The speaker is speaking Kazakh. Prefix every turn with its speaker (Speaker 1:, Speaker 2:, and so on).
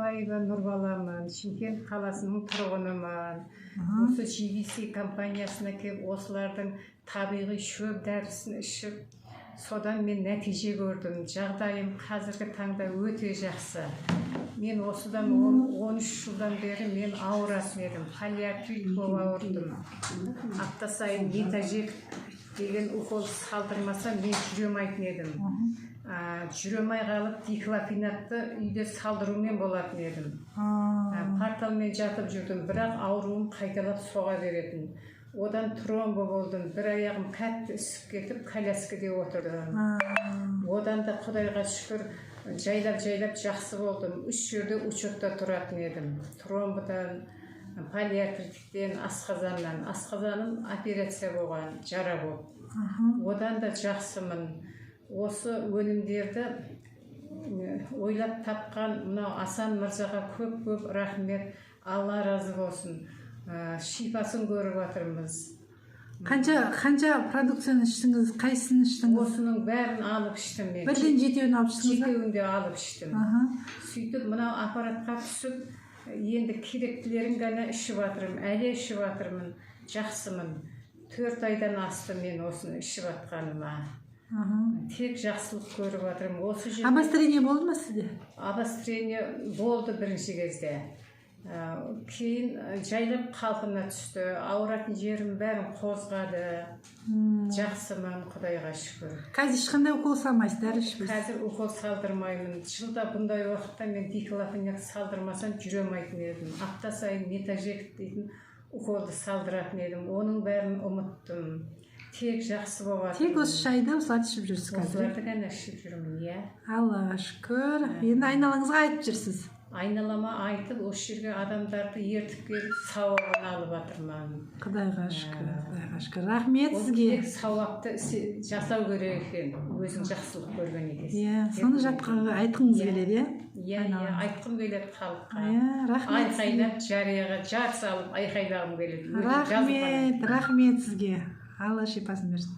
Speaker 1: Артықбаева Нұрбаламын, Шымкент қаласының тұрғынымын. Осы GVC компаниясына келіп, осылардың табиғи шөп дәрісін ішіп, содан мен нәтиже көрдім. Жағдайым қазіргі таңда өте жақсы. Мен осыдан 13 жылдан бері мен ауыратын едім. Паллиативт болып ауырдым. Апта сайын Метажек деген укол салдырмасам мен жүре алмайтын едім. Жүре алмай қалып, диклофенакты үйде салдырумен болатын едім. Порталмен жатып жүрдім, бірақ ауруым қайталап соға беретін. Одан тромбо болдым, бір аяғым қатты ісіп кетіп, коляскада отырдым. Одан да Құдайға шүкір жайлап жақсы болдым. 3 жерде учетта тұратын едім. Тромбодан, паллиативтен, асқазаным операция болған, жара болып. Одан да жақсымын. Осы өнімдерді ойлап тапқан мынау Асан мырзаға көп рахмет. Алла разы болсын. Шипасын көріп жатырмыз.
Speaker 2: Қанша продукцияны іштіңіз, қайсысын іштіңіз?
Speaker 1: Осының бәрін алып іштім мен.
Speaker 2: Бірден жетеуін алып іштіңіз?
Speaker 1: Жетеуін де алып іштім. Сөйтіп мынау аппаратқа түсіп, енді керектілерін ғана ішіп жатырмын, әлі ішіп жатырмын, жақсымын. 4 айдан асты мен осыны ішіп жатқаныма. Тек жақсылық көріп жатырмын.
Speaker 2: Обострение болды ма сізде?
Speaker 1: Обострение болды бірінші кезде. Кейін жайлап қалпына түсті. Ауыратын жерім бәрін қозғады. Жақсымын, Құдайға шүкір.
Speaker 2: Қазір ешқандай укол салмайсыз, дәрі ішпейсіз?
Speaker 1: Қазір укол салдырмаймын. Жылда бұндай уақытта мен диклофенак салдырмасам жүре алмайтын едім. Апта сайын Метажек дейтін уколды салдыратын едім. Оның бәрін ұмыттым. Тек жақсы болады.
Speaker 2: Тек осы шайды осыларды ішіп жүрсіз қазір?
Speaker 1: Осыларды ғана ішіп жүрмін, иә.
Speaker 2: Аллаға шүкір. Енді айналаңызға айтып жүрсіз?
Speaker 1: Айналама айтып, осы жерге адамдарды ертіп келіп, сауабын алып жатырмын.
Speaker 2: Құдайға шүкір, Құдайға шүкір. Рахмет сізге.
Speaker 1: Ол тек сауапты жасау керек екен, өзің жақсылық көрген екенсің.
Speaker 2: Иә, соны айтқыңыз келеді,
Speaker 1: иә? Иә, айтқым келеді халыққа.
Speaker 2: Рахмет.
Speaker 1: Айқайлап, жарияға жар салып, айқайлағым келеді.
Speaker 2: Рахмет сізге. Алла шипасын берсін.